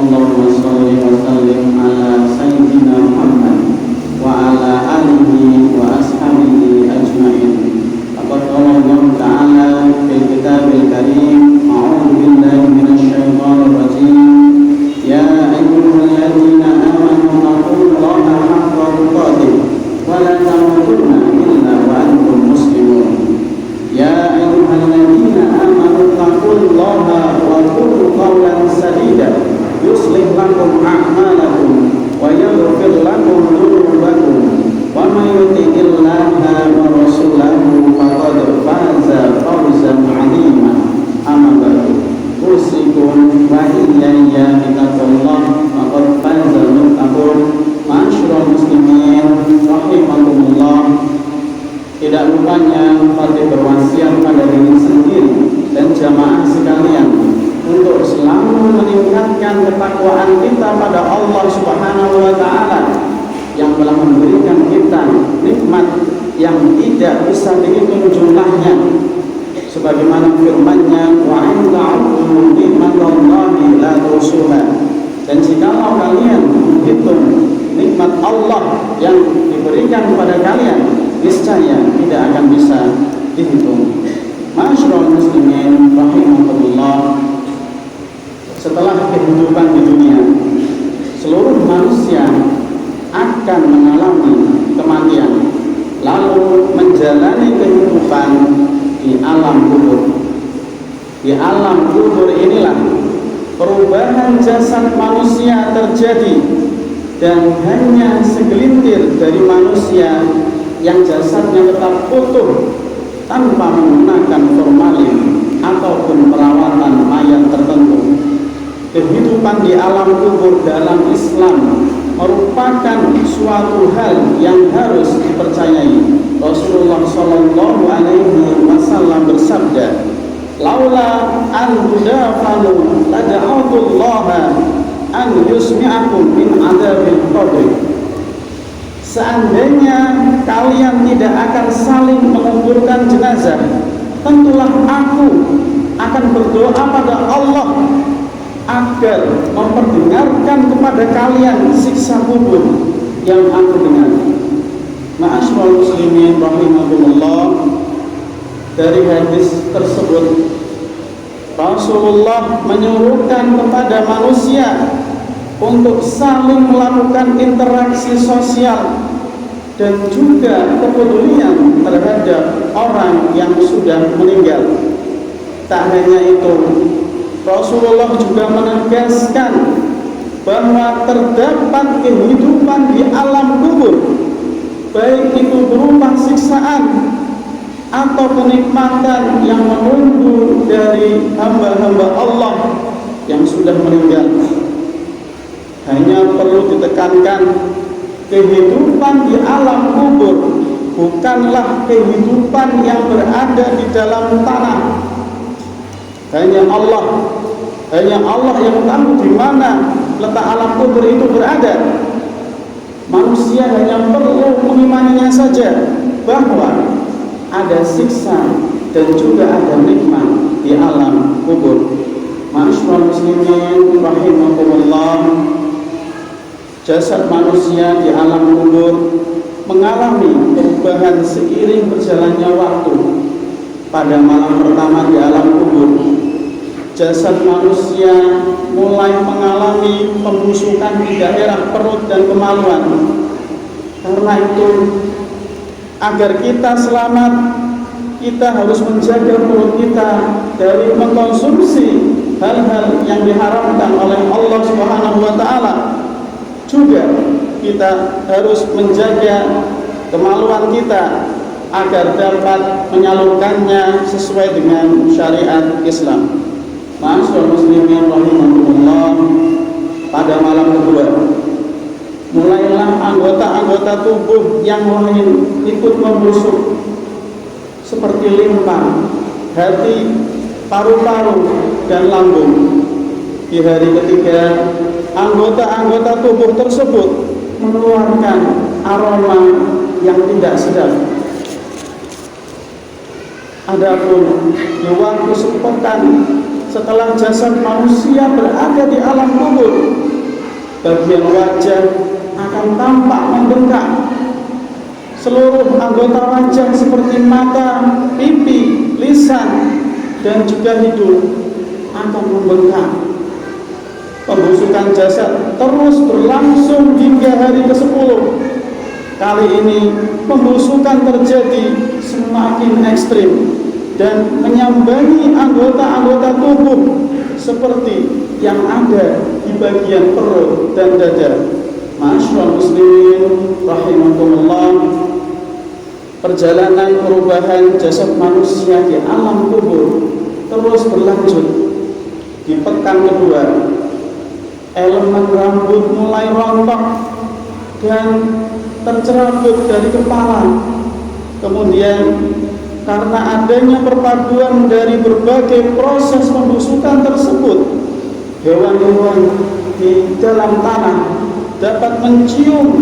Allahumma sholli wa sallim ala sayyidina Muhammad wa ala alihi wa ashabihi ajma'in. Faqad qala Allah Ta'ala fil kitabil karim, a'udzu billahi minasy syaithanir rajim. Ya ayyuhalladzina amanu taqullaha haqqa tuqatih wa la tamutunna illa wa antum muslimun. Ya ayyuhalladzina amanu taqullaha wa qulu qawlan sadida yuslih lakum a'malakum wa yaghfir lakum dhunubakum wa may yuti'illaha wa rasulahu faqad faza fawzan 'azima. Amma ba'du, usikum wa iyaya bittaqwallah faqad faza muttaqun. Ma'asyiral muslimin rahimakumullah. Tidak lupanya Fatih berwasiat pada diri sendiri dan jamaah sekalian untuk selalu meningkatkan ketakwaan kita pada Allah Subhanahu wa Ta'ala yang telah memberikan kita nikmat yang tidak bisa dihitung jumlahnya, sebagaimana firman-Nya, wa in ta'uddu nikmatallahi la tuhsuha. Dan jikalau kalian menghitung nikmat Allah yang diberikan kepada kalian, niscaya tidak akan bisa dihitung. Ma'asyiral muslimin rahimakumullah. Setelah kehidupan di dunia, seluruh manusia akan mengalami kematian, lalu menjalani kehidupan di alam kubur. Di alam kubur inilah perubahan jasad manusia terjadi, dan hanya segelintir dari manusia yang jasadnya tetap utuh tanpa menggunakan formalin ataupun perawatan mayat tertentu. Kehidupan di alam kubur dalam Islam merupakan suatu hal yang harus dipercayai. Rasulullah Shallallahu Alaihi Wasallam bersabda, "Laula an tudafanu lada'autullaha an yusmi'akum min adzabil qabr." Seandainya kalian tidak akan saling menguburkan jenazah, tentulah aku akan berdoa pada Allah agar memperdengarkan kepada kalian siksa kubur yang aku dengar. Ma'asyiral muslimin rahimakumullah. Dari hadis tersebut, Rasulullah menyuruhkan kepada manusia untuk saling melakukan interaksi sosial dan juga kepedulian terhadap orang yang sudah meninggal. Tak hanya itu, Rasulullah juga menegaskan bahwa terdapat kehidupan di alam kubur, baik itu berupa siksaan atau kenikmatan yang menunggu dari hamba-hamba Allah yang sudah meninggal. Hanya perlu ditekankan, kehidupan di alam kubur bukanlah kehidupan yang berada di dalam tanah. Hanya Allah yang tahu di mana letak alam kubur itu berada. Manusia hanya perlu mengimaninya saja bahwa ada siksa dan juga ada nikmat di alam kubur. Ma'asyiral muslimin rahimakumullah. Jasad manusia di alam kubur mengalami perubahan seiring berjalannya waktu. Pada malam pertama di alam kubur, jasad manusia mulai mengalami pembusukan di daerah perut dan kemaluan. Karena itu, agar kita selamat, kita harus menjaga perut kita dari mengkonsumsi hal-hal yang diharamkan oleh Allah Subhanahu wa Ta'ala. Juga kita harus menjaga kemaluan kita agar dapat menyalurkannya sesuai dengan syariat Islam. Ma'asyiral muslimin rahimakumullah. Pada malam kedua, mulailah anggota-anggota tubuh yang lain ikut membusuk, seperti limpa, hati, paru-paru, dan lambung. Di hari ketiga, anggota-anggota tubuh tersebut mengeluarkan aroma yang tidak sedap. Adapun di waktu sepekan setelah jasad manusia berada di alam kubur, bagian wajah akan tampak membengkak. Seluruh anggota wajah seperti mata, pipi, lisan, dan juga hidung akan membengkak. Pembusukan jasad terus berlangsung hingga hari ke-10. Kali ini pembusukan terjadi semakin ekstrim dan menyambangi anggota-anggota tubuh seperti yang ada di bagian perut dan dada. Ma'asyiral muslimin rahimakumullah, perjalanan perubahan jasad manusia di alam kubur terus berlanjut. Di pekan kedua, elemen rambut mulai rontok dan tercerabut dari kepala. Kemudian karena adanya perpaduan dari berbagai proses pembusukan tersebut, hewan-hewan di dalam tanah dapat mencium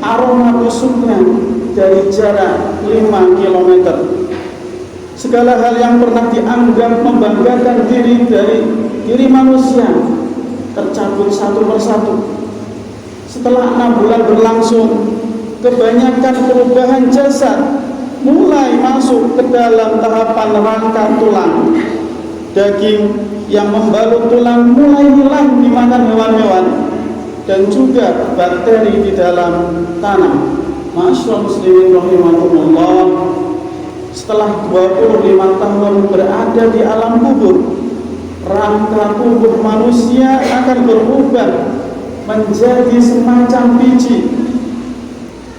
aroma busuknya dari jarak 5 km. Segala hal yang pernah dianggap membanggakan diri manusia tercabut satu persatu. Setelah 6 bulan berlangsung, kebanyakan perubahan jasad mulai masuk ke dalam tahapan rangka tulang. Daging yang membalut tulang mulai hilang dimakan hewan-hewan, dan juga bakteri di dalam tanah. Ma'asyiral muslimin rahimakumullah, setelah 25 tahun berada di alam kubur, rangka tubuh manusia akan berubah menjadi semacam biji,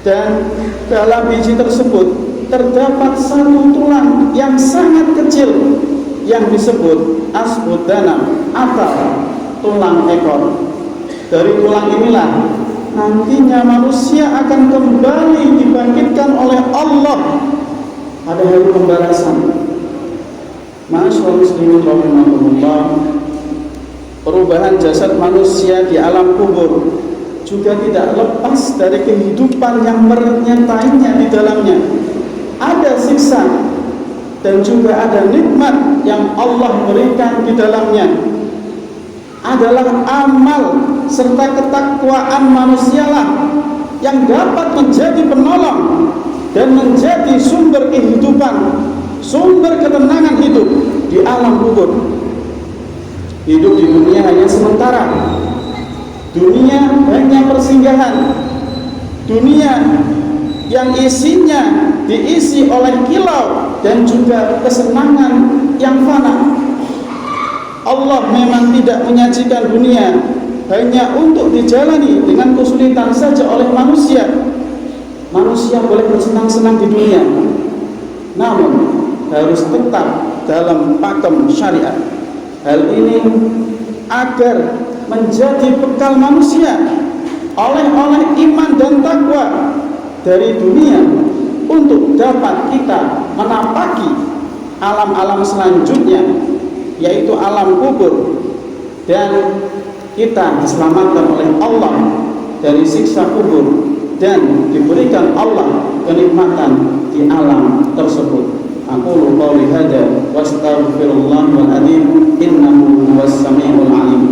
dan dalam biji tersebut terdapat satu tulang yang sangat kecil yang disebut asbud danam atau tulang ekor. Dari tulang inilah nantinya manusia akan kembali dibangkitkan oleh Allah pada hari pembalasan. Ma'asyiral muslimin rahimakumullah, perubahan jasad manusia di alam kubur juga tidak lepas dari kehidupan yang menyertainya di dalamnya. Ada siksa dan juga ada nikmat yang Allah berikan di dalamnya. Adalah amal serta ketakwaan manusialah yang dapat menjadi penolong dan menjadi sumber kehidupan, sumber ketenangan hidup di alam kubur. Hidup di dunia hanya sementara. Dunia hanya persinggahan. Dunia yang isinya diisi oleh kilau dan juga kesenangan yang fana. Allah memang tidak menyajikan dunia hanya untuk dijalani dengan kesulitan saja oleh manusia. Manusia boleh bersenang-senang di dunia, namun harus tetap dalam pakem syariat. Hal ini agar menjadi bekal manusia oleh iman dan takwa dari dunia untuk dapat kita menapaki alam-alam selanjutnya, yaitu alam kubur, dan kita diselamatkan oleh Allah dari siksa kubur dan diberikan Allah kenikmatan di alam tersebut. Aqulu qouli hadza wa astaghfirullahal azim innahu huwas samiul alim.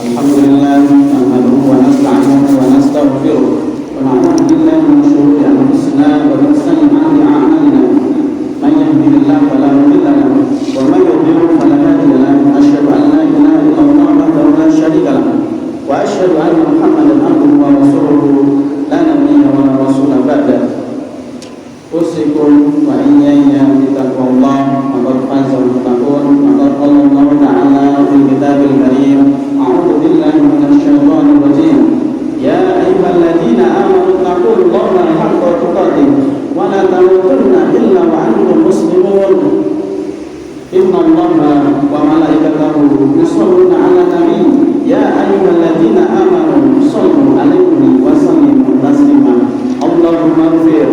Alhamdulillah nahmaduhu wa nasta'inuhu wa nastaghfiruh wa na'udzu billahi min shururi anfusina wa min sayyi'ati a'malina. Man yahdihillahu fala mudilla lahu wa man yudlil fala hadiya lahu. Asyhadu an la ilaha illallah wahdahu la syarika lahu wa asyhadu anna Muhammadan abduhu wa rasuluhu la nabiyya wa la rasula ba'da. Usikum wa iyaya bitaqwallah wa qad faza al-muttaqun. Qala Allah ta'ala fi kitabil karim, a'udzu billahi minasy syaithanir rajim. Ya ayyuhalladzina amanu taqullaha haqqa tuqatih wa la tamutunna illa wa antum muslimun. Innallaha wa malaikatahu yusholluna 'alan nabi. Ya ayyuhalladzina amanu shallu 'alaihi wa sallimu taslima. Allahumma ighfir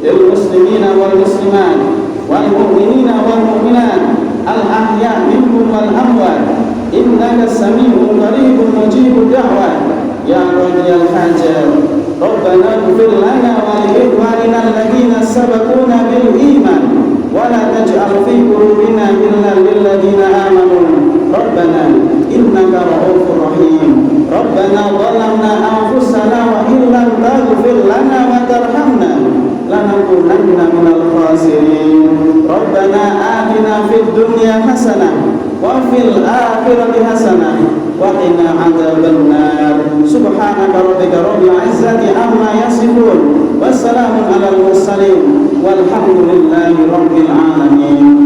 lil muslimina wal muslimat wal mu'minina wal mu'minat al ahya' minhum wal amwat innaka sami'un qaribun mujibud da'wat. Ya qadiyal hajat Rabbana ighfir lana wa li ikhwanina alladhina سبقونا بالإيمان ولا تجعل في قلوبنا غلا للذين آمنوا ربنا إنك رؤوف رحيم ربنا ظلمنا أنفسنا وإن لم تغفر لنا وترحمنا لنكونن من الخاسرين ربنا آتنا في الدنيا حسنة وفي الآخرة حسنة وقنا عذاب النار سبحانك ربك رب العزة عما يصفون والسلام على المرسلين والحمد لله رب العالمين.